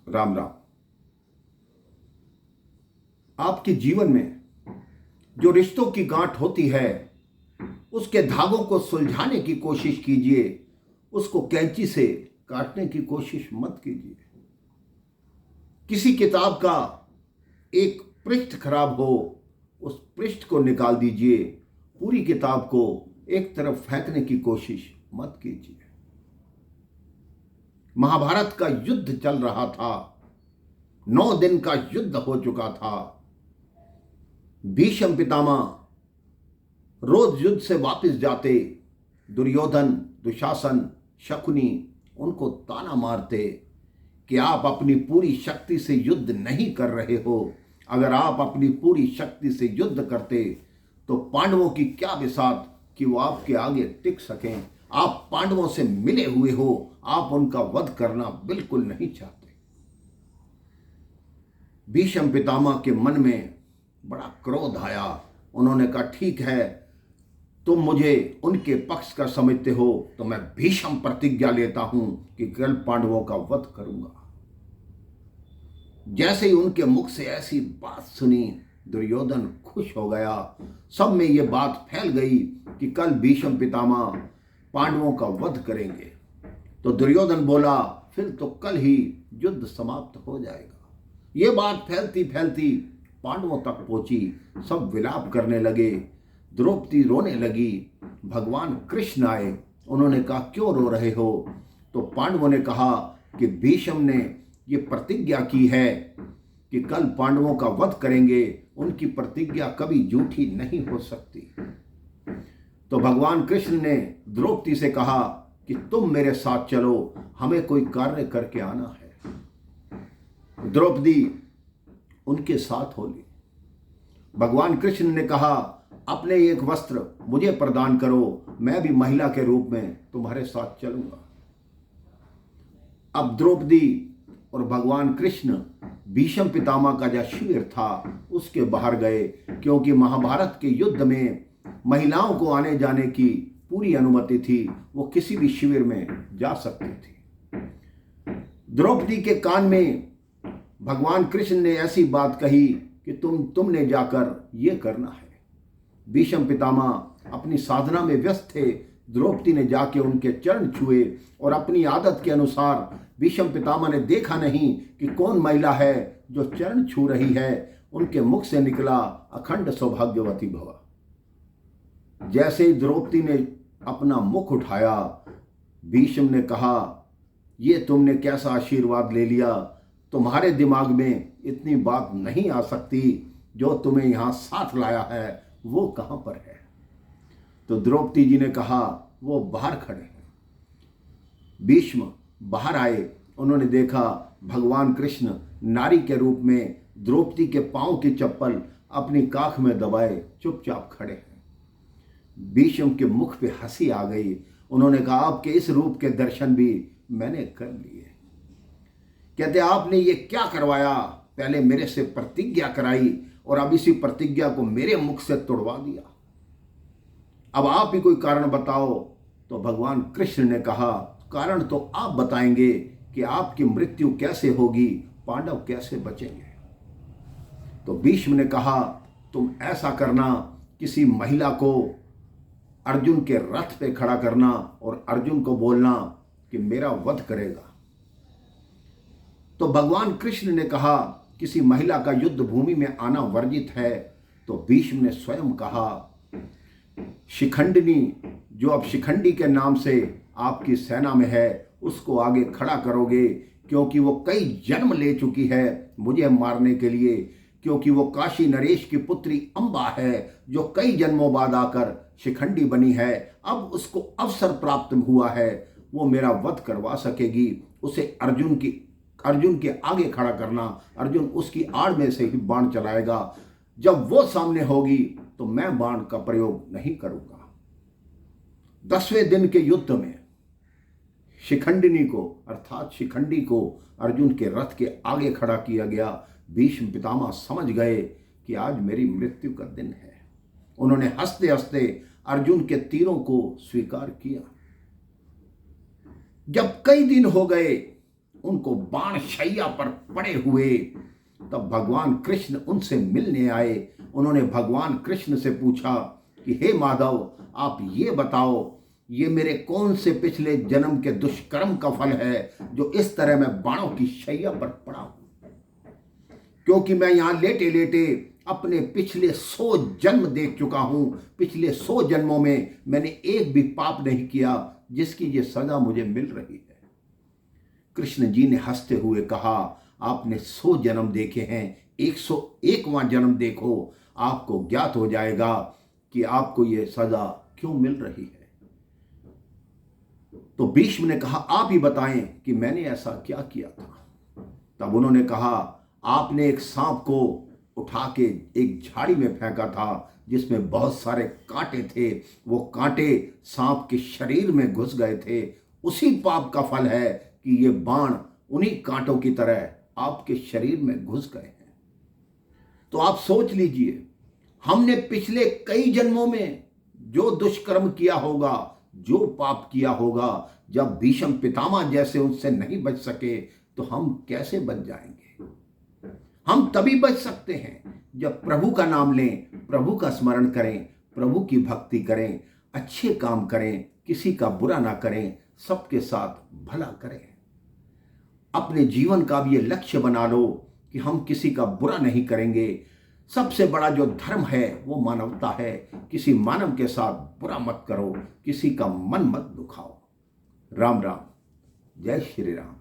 राम राम। आपके जीवन में जो रिश्तों की गांठ होती है उसके धागों को सुलझाने की कोशिश कीजिए, उसको कैंची से काटने की कोशिश मत कीजिए। किसी किताब का एक पृष्ठ खराब हो, उस पृष्ठ को निकाल दीजिए, पूरी किताब को एक तरफ फेंकने की कोशिश मत कीजिए। महाभारत का युद्ध चल रहा था, 9 दिन का युद्ध हो चुका था। भीष्म पितामह रोज युद्ध से वापस जाते, दुर्योधन, दुशासन, शकुनी उनको ताना मारते कि आप अपनी पूरी शक्ति से युद्ध नहीं कर रहे हो। अगर आप अपनी पूरी शक्ति से युद्ध करते तो पांडवों की क्या बिसात कि वो आपके आगे टिक सकें। आप पांडवों से मिले हुए हो, आप उनका वध करना बिल्कुल नहीं चाहते। भीष्म पितामह के मन में बड़ा क्रोध आया। उन्होंने कहा, ठीक है, तुम मुझे उनके पक्ष का समझते हो तो मैं भीष्म प्रतिज्ञा लेता हूं कि कल पांडवों का वध करूंगा। जैसे ही उनके मुख से ऐसी बात सुनी, दुर्योधन खुश हो गया। सब में यह बात फैल गई कि कल भीष्म पितामह पांडवों का वध करेंगे। तो दुर्योधन बोला, फिर तो कल ही युद्ध समाप्त हो जाएगा। ये बात फैलती फैलती पांडवों तक पहुंची। सब विलाप करने लगे, द्रौपदी रोने लगी। भगवान कृष्ण आए, उन्होंने कहा, क्यों रो रहे हो? तो पांडवों ने कहा कि भीष्म ने ये प्रतिज्ञा की है कि कल पांडवों का वध करेंगे, उनकी प्रतिज्ञा कभी झूठी नहीं हो सकती। तो भगवान कृष्ण ने द्रौपदी से कहा कि तुम मेरे साथ चलो, हमें कोई कार्य करके आना है। द्रौपदी उनके साथ हो ली। भगवान कृष्ण ने कहा, अपने एक वस्त्र मुझे प्रदान करो, मैं भी महिला के रूप में तुम्हारे साथ चलूंगा। अब द्रौपदी और भगवान कृष्ण भीष्म पितामह का जो शिविर था उसके बाहर गए, क्योंकि महाभारत के युद्ध में महिलाओं को आने जाने की पूरी अनुमति थी। वो किसी भी शिविर में जा सकती थी। द्रौपदी के कान में भगवान कृष्ण ने ऐसी बात कही कि तुमने जाकर ये करना है। भीष्म पितामह अपनी साधना में व्यस्त थे। द्रौपदी ने जाके उनके चरण छुए और अपनी आदत के अनुसार भीष्म पितामह ने देखा नहीं कि कौन महिला है जो चरण छू रही है। उनके मुख से निकला, अखंड सौभाग्यवती भव। जैसे ही द्रौपदी ने अपना मुख उठाया, भीष्म ने कहा, ये तुमने कैसा आशीर्वाद ले लिया? तुम्हारे दिमाग में इतनी बात नहीं आ सकती। जो तुम्हें यहां साथ लाया है वो कहां पर है? तो द्रौपदी जी ने कहा, वो बाहर खड़े हैं। भीष्म बाहर आए, उन्होंने देखा भगवान कृष्ण नारी के रूप में द्रौपदी के पांव की चप्पल अपनी काख में दबाए चुपचाप खड़े हैं। भीष्म के मुख पे हंसी आ गई। उन्होंने कहा, आपके इस रूप के दर्शन भी मैंने कर लिए। कहते, आपने ये क्या करवाया? पहले मेरे से प्रतिज्ञा कराई और अब इसी प्रतिज्ञा को मेरे मुख से तोड़वा दिया। अब आप ही कोई कारण बताओ। तो भगवान कृष्ण ने कहा, कारण तो आप बताएंगे कि आपकी मृत्यु कैसे होगी, पांडव कैसे बचेंगे। तो भीष्म ने कहा, तुम ऐसा करना, किसी महिला को अर्जुन के रथ पे खड़ा करना और अर्जुन को बोलना कि मेरा वध करेगा। तो भगवान कृष्ण ने कहा, किसी महिला का युद्ध भूमि में आना वर्जित है। तो भीष्म ने स्वयं कहा, शिखंडिनी, जो अब शिखंडी के नाम से आपकी सेना में है, उसको आगे खड़ा करोगे, क्योंकि वो कई जन्म ले चुकी है मुझे मारने के लिए। क्योंकि वो काशी नरेश की पुत्री अंबा है जो कई जन्मों बाद आकर शिखंडी बनी है। अब उसको अवसर प्राप्त हुआ है, वो मेरा वध करवा सकेगी। उसे अर्जुन के आगे खड़ा करना। अर्जुन उसकी आड़ में से ही बाण चलाएगा। जब वो सामने होगी तो मैं बाण का प्रयोग नहीं करूंगा। 10वें दिन के युद्ध में शिखंडिनी को अर्थात शिखंडी को अर्जुन के रथ के आगे खड़ा किया गया। भीष्म पितामह समझ गए कि आज मेरी मृत्यु का दिन है। उन्होंने हंसते हंसते अर्जुन के तीरों को स्वीकार किया। जब कई दिन हो गए उनको बाण शैया पर पड़े हुए, तब भगवान कृष्ण उनसे मिलने आए। उन्होंने भगवान कृष्ण से पूछा कि हे माधव, आप ये बताओ, ये मेरे कौन से पिछले जन्म के दुष्कर्म का फल है जो इस तरह मैं बाणों की शैया पर पड़ा हूं? क्योंकि मैं यहां लेटे लेटे अपने पिछले 100 जन्म देख चुका हूं। पिछले 100 जन्मों में मैंने एक भी पाप नहीं किया जिसकी ये सजा मुझे मिल रही है। कृष्ण जी ने हंसते हुए कहा, आपने 100 जन्म देखे हैं, 101वां जन्म देखो, आपको ज्ञात हो जाएगा कि आपको ये सजा क्यों मिल रही है। तो भीष्म ने कहा, आप ही बताएं कि मैंने ऐसा क्या किया था। तब उन्होंने कहा, आपने एक सांप को उठा के एक झाड़ी में फेंका था जिसमें बहुत सारे कांटे थे। वो कांटे सांप के शरीर में घुस गए थे। उसी पाप का फल है कि ये बाण उन्हीं कांटों की तरह आपके शरीर में घुस गए हैं। तो आप सोच लीजिए, हमने पिछले कई जन्मों में जो दुष्कर्म किया होगा, जो पाप किया होगा, जब भीष्म पितामह जैसे उनसे नहीं बच सके तो हम कैसे बच जाएंगे। हम तभी बच सकते हैं जब प्रभु का नाम लें, प्रभु का स्मरण करें, प्रभु की भक्ति करें, अच्छे काम करें, किसी का बुरा ना करें, सबके साथ भला करें। अपने जीवन का भी ये लक्ष्य बना लो कि हम किसी का बुरा नहीं करेंगे। सबसे बड़ा जो धर्म है वो मानवता है। किसी मानव के साथ बुरा मत करो, किसी का मन मत दुखाओ। राम राम, जय श्री राम।